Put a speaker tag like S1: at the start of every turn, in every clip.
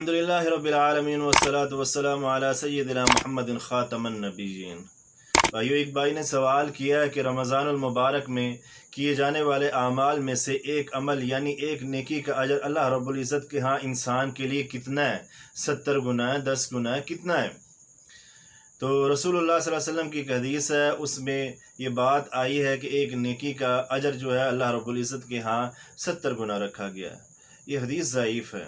S1: الحمدللہ رب العالمین والصلاة والسلام علی سیدنا محمد خاتم النبیین۔ بھائیو، ایک بھائی نے سوال کیا ہے کہ رمضان المبارک میں کیے جانے والے اعمال میں سے ایک عمل یعنی ایک نیکی کا اجر اللہ رب العزت کے ہاں انسان کے لیے کتنا ہے؟ 70 گنا ہے، 10 گنا ہے، کتنا ہے؟ تو رسول اللہ صلی اللہ علیہ وسلم کی ایک حدیث ہے، اس میں یہ بات آئی ہے کہ ایک نیکی کا اجر جو ہے اللہ رب العزت کے ہاں 70 گنا رکھا گیا ہے۔ یہ حدیث ضعیف ہے۔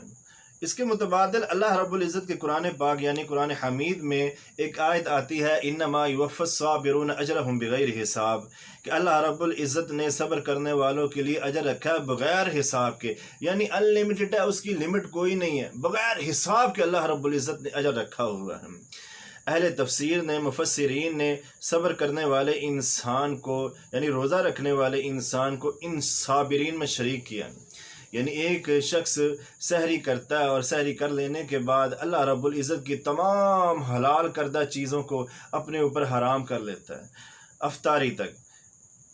S1: اس کے متبادل اللہ رب العزت کے قرآن پاک یعنی قرآن حمید میں ایک آیت آتی ہے، انما یوفی الصابرون اجرہم بغیر حساب، کہ اللہ رب العزت نے صبر کرنے والوں کے لیے اجر رکھا ہے بغیر حساب کے، یعنی ان لمیٹڈ ہے، اس کی لمٹ کوئی نہیں ہے، بغیر حساب کے اللہ رب العزت نے اجر رکھا ہوا ہے۔ اہل تفسیر نے، مفسرین نے صبر کرنے والے انسان کو یعنی روزہ رکھنے والے انسان کو ان صابرین میں شریک کیا، یعنی ایک شخص سحری کرتا ہے اور سحری کر لینے کے بعد اللہ رب العزت کی تمام حلال کردہ چیزوں کو اپنے اوپر حرام کر لیتا ہے افطاری تک،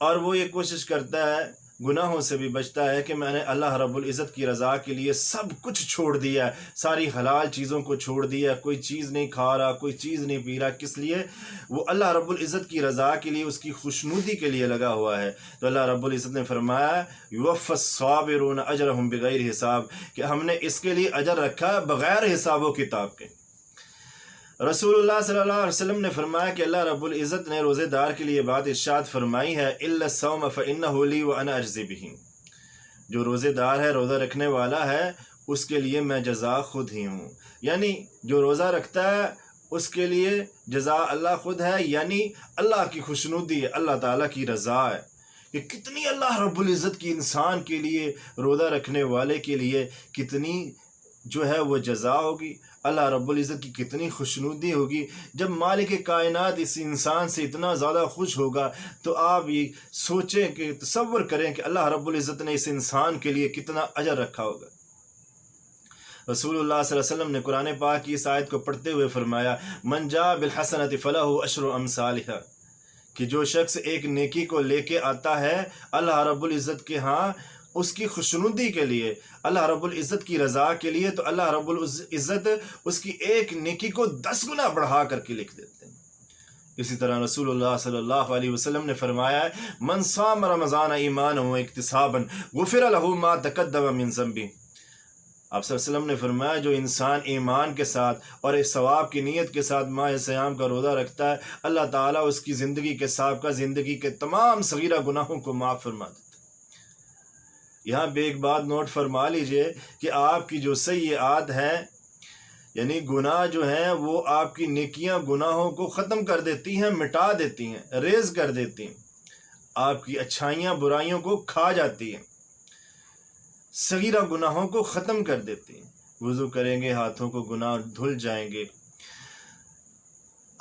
S1: اور وہ یہ کوشش کرتا ہے، گناہوں سے بھی بچتا ہے کہ میں نے اللہ رب العزت کی رضا کے لیے سب کچھ چھوڑ دیا ہے، ساری حلال چیزوں کو چھوڑ دیا، کوئی چیز نہیں کھا رہا، کوئی چیز نہیں پی رہا، کس لیے؟ وہ اللہ رب العزت کی رضا کے لیے، اس کی خوشنودی کے لیے لگا ہوا ہے۔ تو اللہ رب العزت نے فرمایا یوفی الصابرون اجرہم بغیر حساب، کہ ہم نے اس کے لیے اجر رکھا ہے بغیر حساب و کتاب کے۔ رسول اللہ صلی اللہ علیہ وسلم نے فرمایا کہ اللہ رب العزت نے روزے دار کے لیے بات ارشاد فرمائی ہے، الا الصوم فانہ لی وانا اجزی بہ، جو روزے دار ہے، روزہ رکھنے والا ہے، اس کے لیے میں جزا خود ہی ہوں، یعنی جو روزہ رکھتا ہے اس کے لیے جزا اللہ خود ہے، یعنی اللہ کی خوشنودی ہے، اللہ تعالیٰ کی رضا ہے۔ کہ کتنی اللہ رب العزت کی انسان کے لیے، روزہ رکھنے والے کے لیے کتنی جو ہے وہ جزا ہوگی، اللہ رب العزت کی کتنی خوشنودی ہوگی۔ جب مالک کائنات اس انسان سے اتنا زیادہ خوش ہوگا تو آپ یہ سوچیں کہ تصور کریں کہ اللہ رب العزت نے اس انسان کے لیے کتنا اجر رکھا ہوگا۔ رسول اللہ صلی اللہ علیہ وسلم نے قرآن پاک کی اس آیت کو پڑھتے ہوئے فرمایا، من جاء بالحسنۃ فلہ عشر امثالھا، کہ جو شخص ایک نیکی کو لے کے آتا ہے اللہ رب العزت کے ہاں اس کی خوشنودی کے لیے، اللہ رب العزت کی رضا کے لیے، تو اللہ رب العزت اس کی ایک نیکی کو 10 گنا بڑھا کر کے لکھ دیتے ہیں۔ اسی طرح رسول اللہ صلی اللہ علیہ وسلم نے فرمایا، من صام رمضان ایمانا واحتسابا غفر له ما تقدم من ذنبہ، آپ صلی اللہ علیہ وسلم نے فرمایا جو انسان ایمان کے ساتھ اور اس ثواب کی نیت کے ساتھ ماہ صیام کا روزہ رکھتا ہے، اللہ تعالیٰ اس کی زندگی کے سابقہ زندگی کے تمام صغیرہ گناہوں کو معاف فرما دیتا ہے۔ یہاں پہ ایک بات نوٹ فرما لیجئے کہ آپ کی جو سیئات ہیں یعنی گناہ جو ہیں وہ آپ کی نیکیاں گناہوں کو ختم کر دیتی ہیں، مٹا دیتی ہیں، ریز کر دیتی ہیں، آپ کی اچھائیاں برائیوں کو کھا جاتی ہیں، صغیرہ گناہوں کو ختم کر دیتی ہیں۔ وضو کریں گے ہاتھوں کو گناہ دھل جائیں گے۔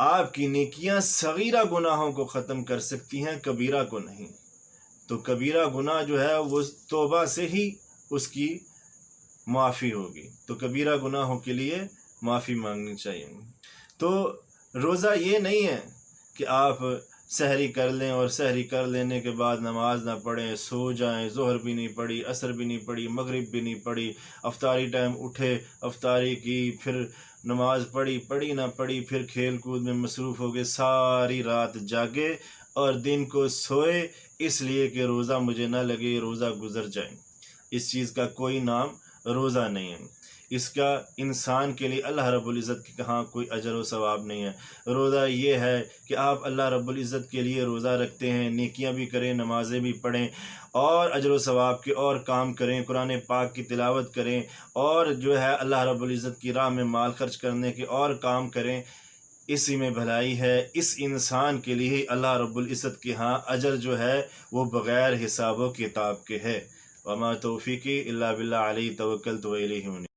S1: آپ کی نیکیاں صغیرہ گناہوں کو ختم کر سکتی ہیں، کبیرہ کو نہیں۔ تو کبیرہ گناہ جو ہے وہ توبہ سے ہی اس کی معافی ہوگی، تو کبیرہ گناہوں کے لیے معافی مانگنی چاہیے۔ تو روزہ یہ نہیں ہے کہ آپ سحری کر لیں اور سحری کر لینے کے بعد نماز نہ پڑھیں، سو جائیں، ظہر بھی نہیں پڑھی، عصر بھی نہیں پڑھی، مغرب بھی نہیں پڑھی، افطاری ٹائم اٹھے، افطاری کی، پھر نماز پڑھی نہ پڑھی، پھر کھیل کود میں مصروف ہو گئے، ساری رات جاگے اور دن کو سوئے اس لیے کہ روزہ مجھے نہ لگے، روزہ گزر جائے۔ اس چیز کا کوئی نام روزہ نہیں ہے، اس کا انسان کے لیے اللہ رب العزت کے ہاں کوئی اجر و ثواب نہیں ہے۔ روزہ یہ ہے کہ آپ اللہ رب العزت کے لیے روزہ رکھتے ہیں، نیکیاں بھی کریں، نمازیں بھی پڑھیں، اور اجر و ثواب کے اور کام کریں، قرآن پاک کی تلاوت کریں، اور جو ہے اللہ رب العزت کی راہ میں مال خرچ کرنے کے اور کام کریں، اسی میں بھلائی ہے۔ اس انسان کے لیے اللہ رب العزت کے ہاں اجر جو ہے وہ بغیر حساب و کتاب کے ہے۔ وما توفیقی الا باللہ علیہ توکلت و الیہ انیب۔